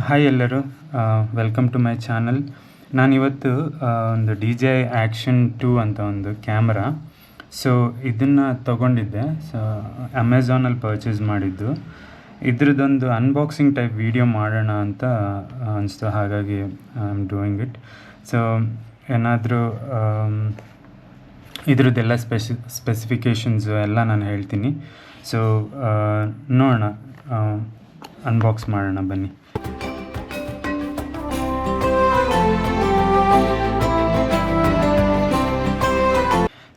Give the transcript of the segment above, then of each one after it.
Hi ಎಲ್ಲರೂ, welcome to my channel. ನಾನಿವತ್ತು ಒಂದು DJI Action 2 ಅಂತ ಒಂದು ಕ್ಯಾಮ್ರಾ. ಸೊ ಇದನ್ನು ತೊಗೊಂಡಿದ್ದೆ. ಸೊ ಅಮೆಝಾನಲ್ಲಿ ಪರ್ಚೇಸ್ ಮಾಡಿದ್ದು. ಇದ್ರದ್ದೊಂದು ಅನ್ಬಾಕ್ಸಿಂಗ್ ಟೈಪ್ ವಿಡಿಯೋ ಮಾಡೋಣ ಅಂತ ಅನಿಸ್ತು, ಹಾಗಾಗಿ I am doing it. So ಏನಾದರೂ ಇದ್ರದ್ದೆಲ್ಲ ಸ್ಪೆಸಿಫಿಕೇಷನ್ಸು ಎಲ್ಲ ನಾನು ಹೇಳ್ತೀನಿ. ಸೊ ನೋಡೋಣ, ಅನ್ಬಾಕ್ಸ್ ಮಾಡೋಣ ಬನ್ನಿ.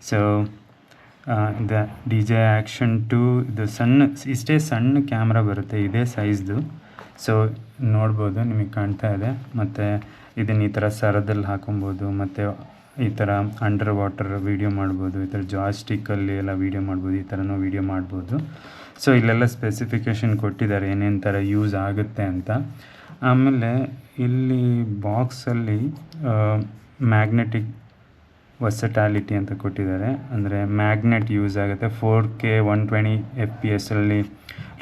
ಸೊ ದ DJI Action 2 ಇದು ಇಷ್ಟೇ ಸಣ್ಣ ಕ್ಯಾಮ್ರಾ ಬರುತ್ತೆ, ಇದೇ ಸೈಜ್ದು. ಸೊ ನೋಡ್ಬೋದು, ನಿಮಗೆ ಕಾಣ್ತಾ ಇದೆ. ಮತ್ತು ಇದನ್ನು ಈ ಥರ ಸರದಲ್ಲಿ ಹಾಕೊಬೋದು, ಮತ್ತು ಈ ಥರ ಅಂಡರ್ ವಾಟರ್ ವೀಡಿಯೋ ಮಾಡ್ಬೋದು, ಈ ಥರ ಜಾಯ್ಸ್ಟಿಕ್ಕಲ್ಲಿ ಎಲ್ಲ ವೀಡಿಯೋ ಮಾಡ್ಬೋದು, ಈ ಥರನೂ ವೀಡಿಯೋ ಮಾಡ್ಬೋದು. ಸೊ ಇಲ್ಲೆಲ್ಲ ಸ್ಪೆಸಿಫಿಕೇಷನ್ ಕೊಟ್ಟಿದ್ದಾರೆ ಏನೇನು ಥರ ಯೂಸ್ ಆಗುತ್ತೆ ಅಂತ. ಆಮೇಲೆ ಇಲ್ಲಿ ಬಾಕ್ಸಲ್ಲಿ ಮ್ಯಾಗ್ನೆಟಿಕ್ ವರ್ಸಟಾಲಿಟಿ ಅಂತ ಕೊಟ್ಟಿದ್ದಾರೆ. ಅಂದರೆ ಮ್ಯಾಗ್ನೆಟ್ ಯೂಸ್ ಆಗುತ್ತೆ, 4K 120 FPS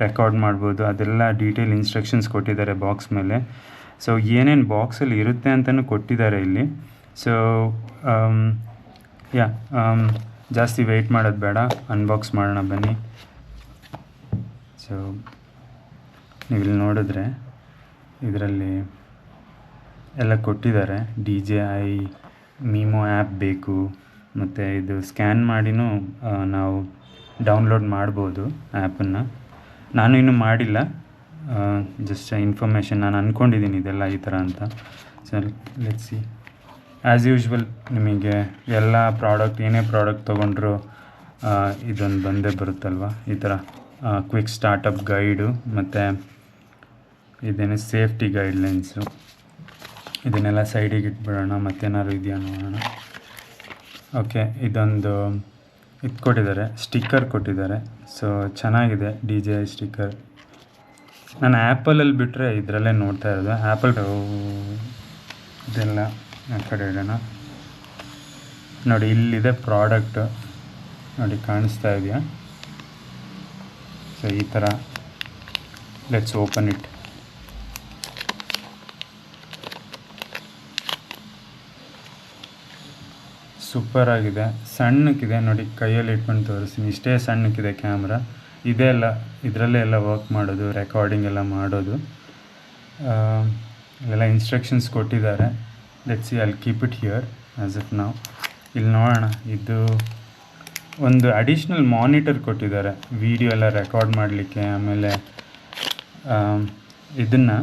ರೆಕಾರ್ಡ್ ಮಾಡ್ಬೋದು. ಅದೆಲ್ಲ ಡೀಟೇಲ್ ಇನ್ಸ್ಟ್ರಕ್ಷನ್ಸ್ ಕೊಟ್ಟಿದ್ದಾರೆ ಬಾಕ್ಸ್ ಮೇಲೆ. ಸೊ ಏನೇನು ಬಾಕ್ಸಲ್ಲಿ ಇರುತ್ತೆ ಅಂತಲೂ ಕೊಟ್ಟಿದ್ದಾರೆ ಇಲ್ಲಿ. ಸೊ ಜಾಸ್ತಿ ವೆಯ್ಟ್ ಮಾಡೋದು ಬೇಡ, ಅನ್ಬಾಕ್ಸ್ ಮಾಡೋಣ ಬನ್ನಿ. ಸೊ ನೀವಿಲ್ಲಿ ನೋಡಿದ್ರೆ ಇದರಲ್ಲಿ ಎಲ್ಲ ಕೊಟ್ಟಿದ್ದಾರೆ. DJI ಮೀಮೋ ಆ್ಯಪ್ ಬೇಕು, ಮತ್ತು ಇದು ಸ್ಕ್ಯಾನ್ ಮಾಡಿನೂ ನಾವು ಡೌನ್ಲೋಡ್ ಮಾಡ್ಬೋದು ಆ್ಯಪನ್ನು. ನಾನು ಇನ್ನೂ ಮಾಡಿಲ್ಲ, ಜಸ್ಟ್ ಇನ್ಫಾರ್ಮೇಷನ್. ನಾನು ಅಂದ್ಕೊಂಡಿದ್ದೀನಿ ಇದೆಲ್ಲ ಈ ಥರ ಅಂತ. So let's see. As usual ನಿಮಗೆ ಎಲ್ಲ ಪ್ರಾಡಕ್ಟ್, ಏನೇ ಪ್ರಾಡಕ್ಟ್ ತೊಗೊಂಡ್ರು ಇದೊಂದು ಬಂದೇ ಬರುತ್ತಲ್ವ, ಈ ಥರ ಕ್ವಿಕ್ ಸ್ಟಾರ್ಟಪ್ ಗೈಡು, ಮತ್ತು ಇದೇನು ಸೇಫ್ಟಿ ಗೈಡ್ಲೈನ್ಸು. ಇದನ್ನೆಲ್ಲ ಸೈಡಿಗೆ ಇಟ್ಬಿಡೋಣ, ಮತ್ತೇನಾದ್ರು ಇದೆಯಾ ನೋಡೋಣ. ಓಕೆ, ಇದೊಂದು ಇದು ಕೊಟ್ಟಿದ್ದಾರೆ, ಸ್ಟಿಕ್ಕರ್ ಕೊಟ್ಟಿದ್ದಾರೆ. ಸೊ ಚೆನ್ನಾಗಿದೆ DJI ಸ್ಟಿಕ್ಕರ್. ನಾನು ಆ್ಯಪಲಲ್ಲಿ ಬಿಟ್ಟರೆ ಇದರಲ್ಲೇ ನೋಡ್ತಾ ಇರೋದು. ಆ್ಯಪಲ್ ಇದೆಲ್ಲ ಆ ಕಡೆ ಇಡೋಣ. ನೋಡಿ, ಇಲ್ಲಿದೆ ಪ್ರಾಡಕ್ಟು, ನೋಡಿ ಕಾಣಿಸ್ತಾ ಇದೆಯಾ? ಸೊ ಈ ಥರ, ಲೆಟ್ಸ್ ಓಪನ್ ಇಟ್. ಸೂಪರ್ ಆಗಿದೆ, ಸಣ್ಣಕ್ಕಿದೆ ನೋಡಿ, ಕೈಯಲ್ಲಿ ಇಟ್ಕೊಂಡು ತೋರಿಸ್ತೀನಿ. ಇಷ್ಟೇ ಸಣ್ಣಕ್ಕಿದೆ ಕ್ಯಾಮ್ರಾ. ಇದರಲ್ಲೇ ಎಲ್ಲ ವರ್ಕ್ ಮಾಡೋದು, ರೆಕಾರ್ಡಿಂಗ್ ಎಲ್ಲ ಮಾಡೋದು. ಇಲ್ಲೆಲ್ಲ ಇನ್ಸ್ಟ್ರಕ್ಷನ್ಸ್ ಕೊಟ್ಟಿದ್ದಾರೆ. Let's see, I'll keep it here as if ನಾವು. ಇಲ್ಲಿ ನೋಡೋಣ, ಇದು ಒಂದು ಅಡಿಷ್ನಲ್ ಮಾನಿಟರ್ ಕೊಟ್ಟಿದ್ದಾರೆ ವಿಡಿಯೋ ಎಲ್ಲ ರೆಕಾರ್ಡ್ ಮಾಡಲಿಕ್ಕೆ. ಆಮೇಲೆ ಇದನ್ನು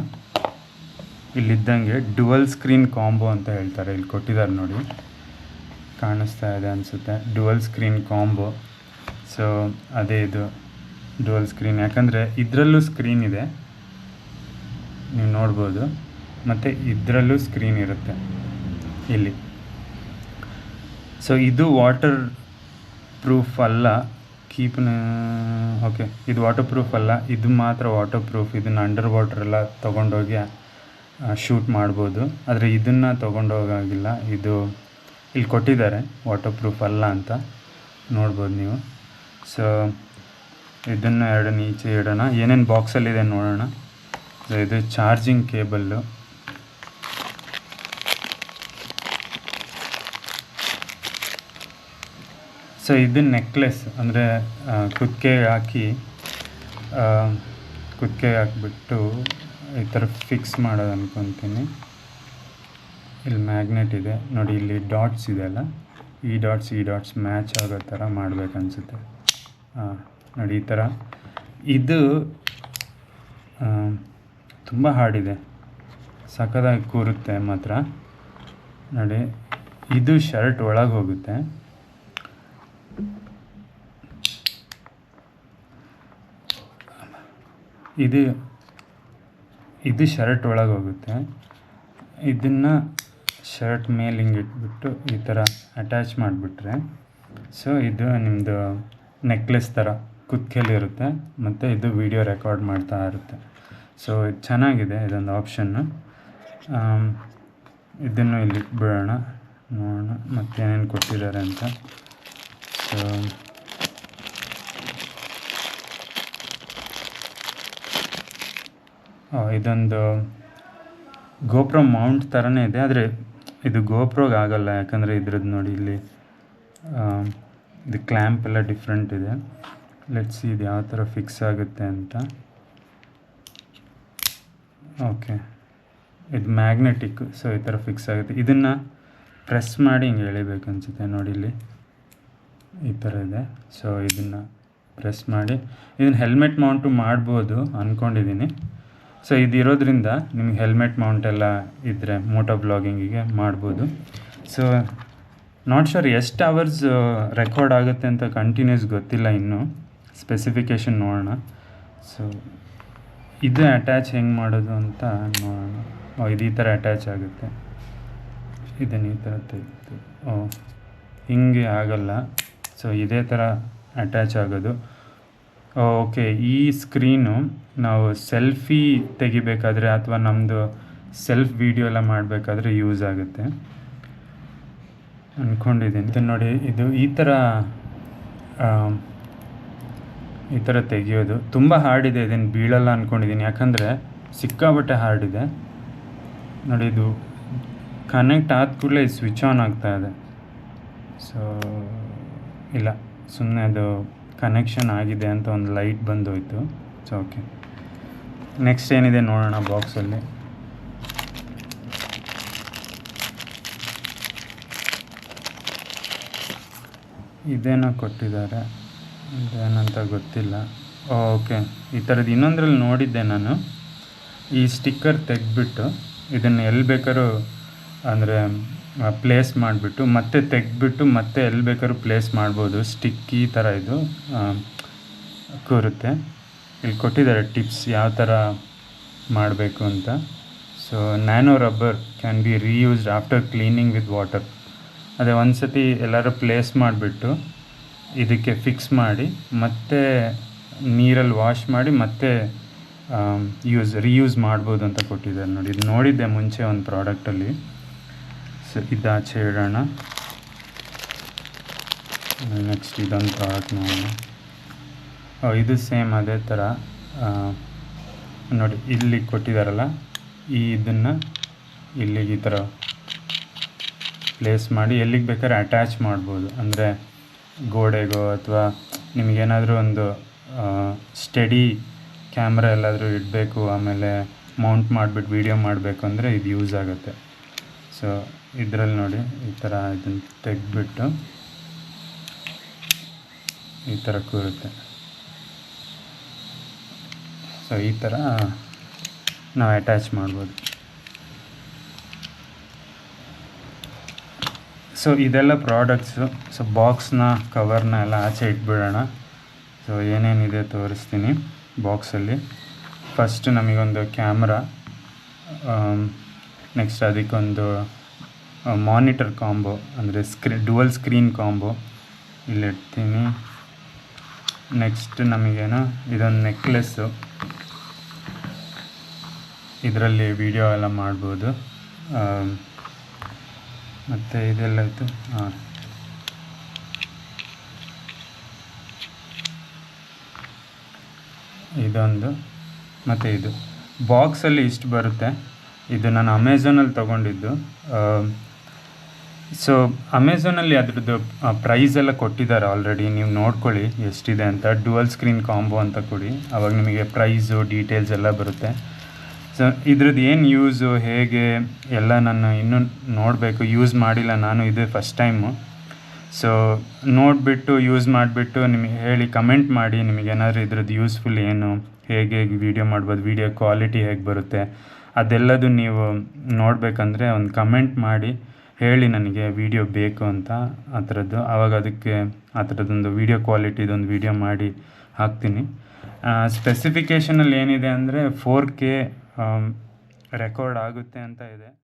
ಇಲ್ಲಿದ್ದಂಗೆ ಡುವಲ್ ಸ್ಕ್ರೀನ್ ಕಾಂಬೋ ಅಂತ ಹೇಳ್ತಾರೆ, ಇಲ್ಲಿ ಕೊಟ್ಟಿದ್ದಾರೆ ನೋಡಿ, ಕಾಣಿಸ್ತಾ ಇದೆ ಅನಿಸುತ್ತೆ. Dual screen combo. ಸೊ ಅದೇ ಇದು ಡುವಲ್ ಸ್ಕ್ರೀನ್, ಯಾಕಂದರೆ ಇದರಲ್ಲೂ ಸ್ಕ್ರೀನ್ ಇದೆ, ನೀವು ನೋಡ್ಬೋದು, ಮತ್ತು ಇದರಲ್ಲೂ ಸ್ಕ್ರೀನ್ ಇರುತ್ತೆ ಇಲ್ಲಿ. ಸೊ ಇದು ವಾಟರ್ ಪ್ರೂಫ್ ಅಲ್ಲ, ಓಕೆ, ಇದು ವಾಟರ್ ಪ್ರೂಫ್ ಅಲ್ಲ, ಇದು ಮಾತ್ರ ವಾಟರ್ ಪ್ರೂಫ್. ಇದನ್ನು ಅಂಡರ್ ವಾಟರೆಲ್ಲ ತೊಗೊಂಡೋಗಿ ಶೂಟ್ ಮಾಡ್ಬೋದು, ಆದರೆ ಇದನ್ನು ತೊಗೊಂಡೋಗಾಗಿಲ್ಲ. ಇದು ಇಲ್ಲಿ ಕೊಟ್ಟಿದ್ದಾರೆ ವಾಟರ್ ಪ್ರೂಫ್ ಅಲ್ಲ ಅಂತ, ನೋಡ್ಬೋದು ನೀವು. ಸೊ ಇದನ್ನು ಎರಡನ್ನ ಈಚೆ ಇಡೋಣ. ಏನೇನು ಬಾಕ್ಸಲ್ಲಿದೆ ನೋಡೋಣ. ಸೊ ಇದು ಚಾರ್ಜಿಂಗ್ ಕೇಬಲ್ಲು. ಸೊ ಇದು ನೆಕ್ಲೆಸ್, ಅಂದರೆ ಕುತ್ತಿಗೆಗೆ ಹಾಕಿಬಿಟ್ಟು ಈ ಥರ ಫಿಕ್ಸ್ ಮಾಡೋದು ಅಂದ್ಕೊತೀನಿ. ಇಲ್ಲಿ ಮ್ಯಾಗ್ನೆಟ್ ಇದೆ ನೋಡಿ, ಇಲ್ಲಿ ಡಾಟ್ಸ್ ಇದೆಯಲ್ಲ, ಈ ಡಾಟ್ಸ್ ಮ್ಯಾಚ್ ಆಗೋ ಥರ ಮಾಡಬೇಕನ್ಸುತ್ತೆ. ನೋಡಿ ಈ ಥರ. ಇದು ತುಂಬ ಹಾರ್ಡಿದೆ, ಸಖತ್ತಾಗಿ ಕೂರುತ್ತೆ ಮಾತ್ರ. ನೋಡಿ, ಇದು ಶರ್ಟ್ ಒಳಗೆ ಹೋಗುತ್ತೆ. ಇದು ಶರ್ಟ್ ಒಳಗೆ ಹೋಗುತ್ತೆ. ಇದನ್ನು ಶರ್ಟ್ ಮೇಲೆ ಹಿಂಗೆ ಇಟ್ಬಿಟ್ಟು ಈ ಥರ ಅಟ್ಯಾಚ್ ಮಾಡಿಬಿಟ್ರೆ, ಸೊ ಇದು ನಿಮ್ಮದು ನೆಕ್ಲೆಸ್ ಥರ ಕುತ್ತಿಗೆಯಲ್ಲಿರುತ್ತೆ, ಮತ್ತು ಇದು ವಿಡಿಯೋ ರೆಕಾರ್ಡ್ ಮಾಡ್ತಾ ಇರುತ್ತೆ. ಸೊ ಇದು ಚೆನ್ನಾಗಿದೆ, ಇದೊಂದು ಆಪ್ಷನ್ನು. ಇದನ್ನು ಇಲ್ಲಿ ಬಿಡೋಣ, ನೋಡೋಣ ಮತ್ತೇನೇನು ಕೊಟ್ಟಿದ್ದಾರೆ ಅಂತ. ಸೊ ಇದೊಂದು ಗೋಪ್ರೋ ಮೌಂಟ್ ಥರನೇ ಇದೆ, ಆದರೆ ಇದು ಗೋಪ್ರೋಗೆ ಆಗಲ್ಲ. ಯಾಕಂದರೆ ಇದ್ರದ್ದು ನೋಡಿ ಇಲ್ಲಿ ಇದು ಕ್ಲ್ಯಾಂಪ್ ಎಲ್ಲ ಡಿಫ್ರೆಂಟ್ ಇದೆ. ಲೆಟ್ಸ್ ಇದು ಯಾವ ಥರ ಫಿಕ್ಸ್ ಆಗುತ್ತೆ ಅಂತ. ಓಕೆ, ಇದು ಮ್ಯಾಗ್ನೆಟಿಕ್, ಸೊ ಈ ಥರ ಫಿಕ್ಸ್ ಆಗುತ್ತೆ. ಇದನ್ನು ಪ್ರೆಸ್ ಮಾಡಿ ಹಿಂಗೆ ಎಳಿಬೇಕು ಅನಿಸುತ್ತೆ ನೋಡಿ, ಇಲ್ಲಿ ಈ ಥರ ಇದೆ. ಸೊ ಇದನ್ನು ಪ್ರೆಸ್ ಮಾಡಿ ಇದನ್ನು ಹೆಲ್ಮೆಟ್ ಮೌಂಟು ಮಾಡ್ಬೋದು ಅಂದ್ಕೊಂಡಿದ್ದೀನಿ. ಸೊ ಇದಿರೋದ್ರಿಂದ ನಿಮಗೆ ಹೆಲ್ಮೆಟ್ ಮೌಂಟ್ ಎಲ್ಲ ಇದ್ದರೆ ಮೋಟೋ ಬ್ಲಾಗಿಂಗಿಗೆ ಮಾಡ್ಬೋದು. ಸೊ ನಾಟ್ ಶೋರ್ ಎಷ್ಟು ಅವರ್ಸ್ ರೆಕಾರ್ಡ್ ಆಗುತ್ತೆ ಅಂತ ಕಂಟಿನ್ಯೂಸ್ ಗೊತ್ತಿಲ್ಲ, ಇನ್ನೂ ಸ್ಪೆಸಿಫಿಕೇಷನ್ ನೋಡೋಣ. ಸೊ ಇದು ಅಟ್ಯಾಚ್ ಹೆಂಗೆ ಮಾಡೋದು ಅಂತ ನೋಡೋಣ. ಇದು ಈ ಥರ ಅಟ್ಯಾಚ್ ಆಗುತ್ತೆ, ಇದನ್ನು ಈ ಥರ ತೆಗೆದು ಹಿಂಗೆ ಆಗಲ್ಲ. ಸೊ ಇದೇ ಥರ ಅಟ್ಯಾಚ್ ಆಗೋದು. ಓಕೆ, ಈ ಸ್ಕ್ರೀನು ನಾವು ಸೆಲ್ಫಿ ತೆಗಿಬೇಕಾದ್ರೆ ಅಥವಾ ನಮ್ಮದು ಸೆಲ್ಫ್ ವೀಡಿಯೋ ಎಲ್ಲ ಮಾಡಬೇಕಾದ್ರೆ ಯೂಸ್ ಆಗುತ್ತೆ ಅಂದ್ಕೊಂಡಿದ್ದೀನಿ. ಇದು ನೋಡಿ, ಇದು ಈ ಥರ ತೆಗಿಯೋದು ತುಂಬ ಹಾರ್ಡಿದೆ. ಇದನ್ನು ಬೀಳಲ್ಲ ಅಂದ್ಕೊಂಡಿದ್ದೀನಿ, ಯಾಕಂದರೆ ಸಿಕ್ಕಾಬಟ್ಟೆ ಹಾರ್ಡಿದೆ ನೋಡಿ. ಇದು ಕನೆಕ್ಟ್ ಆದ ಕೂಡಲೇ ಇದು ಸ್ವಿಚ್ ಆನ್ ಆಗ್ತಾ ಇದೆ. ಸೊ ಇಲ್ಲ, ಸುಮ್ಮನೆ ಅದು ಕನೆಕ್ಷನ್ ಆಗಿದೆ ಅಂತ ಒಂದು ಲೈಟ್ ಬಂದೋಯ್ತು. ಸೊ ಓಕೆ, ನೆಕ್ಸ್ಟ್ ಏನಿದೆ ನೋಡೋಣ ಬಾಕ್ಸಲ್ಲಿ. ಇದೇನೋ ಕೊಟ್ಟಿದ್ದಾರೆ, ಇದೇನಂತ ಗೊತ್ತಿಲ್ಲ. ಓಕೆ, ಈ ಥರದ್ದು ಇನ್ನೊಂದರಲ್ಲಿ ನೋಡಿದ್ದೆ ನಾನು. ಈ ಸ್ಟಿಕ್ಕರ್ ತೆಗೆದ್ಬಿಟ್ಟು ಇದನ್ನು ಎಲ್ಲಿ ಬೇಕಾದ್ರೂ ಅಂದರೆ ಪ್ಲೇಸ್ ಮಾಡಿಬಿಟ್ಟು ಮತ್ತೆ ತೆಗೆದ್ಬಿಟ್ಟು ಮತ್ತೆ ಎಲ್ಲಿ ಬೇಕಾದ್ರೂ ಪ್ಲೇಸ್ ಮಾಡ್ಬೋದು. ಸ್ಟಿಕ್ಕಿ ಥರ ಇದು ಕೂರುತ್ತೆ. ಇಲ್ಲಿ ಕೊಟ್ಟಿದ್ದಾರೆ ಟಿಪ್ಸ್ ಯಾವ ಥರ ಮಾಡಬೇಕು ಅಂತ. So nano rubber can be reused after cleaning with water. ಅದೇ ಒಂದು ಸತಿ ಎಲ್ಲರೂ ಪ್ಲೇಸ್ ಮಾಡಿಬಿಟ್ಟು ಇದಕ್ಕೆ ಫಿಕ್ಸ್ ಮಾಡಿ ಮತ್ತೆ ನೀರಲ್ಲಿ ವಾಶ್ ಮಾಡಿ ಮತ್ತೆ ರೀಯೂಸ್ ಮಾಡ್ಬೋದು ಅಂತ ಕೊಟ್ಟಿದ್ದಾರೆ ನೋಡಿ. ಇದು ನೋಡಿದ್ದೆ ಮುಂಚೆ ಒಂದು ಪ್ರಾಡಕ್ಟಲ್ಲಿ. ಸೊ ಇದಾಚೆ ಇಡೋಣ. ನೆಕ್ಸ್ಟ್ ಇದೊಂದು ಪ್ರಾಡಕ್ಟ್ ನೋಡೋಣ. ಇದು ಸೇಮ್ ಅದೇ ಥರ ನೋಡಿ, ಇಲ್ಲಿ ಕೊಟ್ಟಿದ್ದಾರಲ್ಲ, ಇದನ್ನು ಇಲ್ಲಿಗೆ ಈ ಥರ ಪ್ಲೇಸ್ ಮಾಡಿ ಎಲ್ಲಿಗೆ ಬೇಕಾದ್ರೆ ಅಟ್ಯಾಚ್ ಮಾಡ್ಬೋದು. ಅಂದರೆ ಗೋಡೆಗೋ ಅಥವಾ ನಿಮಗೇನಾದರೂ ಒಂದು ಸ್ಟಡಿ ಕ್ಯಾಮ್ರಾ ಎಲ್ಲಾದರೂ ಇಡಬೇಕು, ಆಮೇಲೆ ಮೌಂಟ್ ಮಾಡಿಬಿಟ್ಟು ವೀಡಿಯೋ ಮಾಡಬೇಕು ಅಂದರೆ ಇದು ಯೂಸ್ ಆಗುತ್ತೆ. ಸೊ ಇದರಲ್ಲಿ ನೋಡಿ, ಈ ಥರ ಇದನ್ನು ತೆಗೆದ್ಬಿಟ್ಟು ಈ ಥರ ಕೂರುತ್ತೆ. ಸೊ ಈ ಥರ ನಾವು ಅಟ್ಯಾಚ್ ಮಾಡ್ಬೋದು. ಸೊ ಇದೆಲ್ಲ ಪ್ರಾಡಕ್ಟ್ಸು. ಸೊ ಬಾಕ್ಸ್ನ ಕವರ್ನ ಎಲ್ಲ ಆಚೆ ಇಟ್ಬಿಡೋಣ. ಸೊ ಏನೇನಿದೆ ತೋರಿಸ್ತೀನಿ ಬಾಕ್ಸಲ್ಲಿ. ಫಸ್ಟ್ ನಮಗೊಂದು ಕ್ಯಾಮ್ರಾ, ನೆಕ್ಸ್ಟ್ ಅದಕ್ಕೊಂದು ಮಾನಿಟರ್ ಕಾಂಬೋ, ಅಂದರೆ ಡುವಲ್ ಸ್ಕ್ರೀನ್ ಕಾಂಬೋ ಇಲ್ಲಿಡ್ತೀನಿ. ನೆಕ್ಸ್ಟ್ ನಮಗೇನು ಇದೊಂದು ನೆಕ್ಲೆಸ್ಸು, ಇದರಲ್ಲಿ ವಿಡಿಯೋ ಎಲ್ಲ ಮಾಡ್ಬೋದು. ಮತ್ತು ಇದೆಲ್ಲ ಇತ್ತು. ಇದೊಂದು, ಮತ್ತು ಇದು ಬಾಕ್ಸಲ್ಲಿ ಇಷ್ಟು ಬರುತ್ತೆ. ಇದು ನಾನು ಅಮೆಝಾನಲ್ಲಿ ತೊಗೊಂಡಿದ್ದು. ಸೊ ಅಮೆಝಾನಲ್ಲಿ ಅದ್ರದ್ದು ಪ್ರೈಸ್ ಎಲ್ಲ ಕೊಟ್ಟಿದ್ದಾರೆ ಆಲ್ರೆಡಿ, ನೀವು ನೋಡ್ಕೊಳ್ಳಿ ಎಷ್ಟಿದೆ ಅಂತ. ಡುವಲ್ ಸ್ಕ್ರೀನ್ ಕಾಂಬೋ ಅಂತ ಕೊಡಿ, ಆವಾಗ ನಿಮಗೆ ಪ್ರೈಸು ಡೀಟೇಲ್ಸ್ ಎಲ್ಲ ಬರುತ್ತೆ. ಸೊ ಇದ್ರದ್ದು ಏನು ಯೂಸು ಹೇಗೆ ಎಲ್ಲ ನಾನು ಇನ್ನೂ ನೋಡಬೇಕು, ಯೂಸ್ ಮಾಡಿಲ್ಲ ನಾನು, ಇದು ಫಸ್ಟ್ ಟೈಮು. ಸೊ ನೋಡಿಬಿಟ್ಟು ಯೂಸ್ ಮಾಡಿಬಿಟ್ಟು ನಿಮಗೆ ಹೇಳಿ, ಕಮೆಂಟ್ ಮಾಡಿ ನಿಮಗೇನಾದರೂ ಇದ್ರದ್ದು ಯೂಸ್ಫುಲ್ ಏನು, ಹೇಗೆ ವೀಡಿಯೋ ಮಾಡ್ಬೋದು, ವೀಡಿಯೋ ಕ್ವಾಲಿಟಿ ಹೇಗೆ ಬರುತ್ತೆ, ಅದೆಲ್ಲದು ನೀವು ನೋಡಬೇಕಂದ್ರೆ ಒಂದು ಕಮೆಂಟ್ ಮಾಡಿ ಹೇಳಿ ನನಗೆ ವೀಡಿಯೋ ಬೇಕು ಅಂತ ಆ ಥರದ್ದು. ಆವಾಗ ಅದಕ್ಕೆ ಆ ಥರದ್ದೊಂದು ವೀಡಿಯೋ ಕ್ವಾಲಿಟಿದೊಂದು ವೀಡಿಯೋ ಮಾಡಿ ಹಾಕ್ತೀನಿ. ಸ್ಪೆಸಿಫಿಕೇಷನಲ್ಲಿ ಏನಿದೆ ಅಂದರೆ 4K ರೆಕಾರ್ಡ್ ಆಗುತ್ತೆ ಅಂತ ಇದೆ.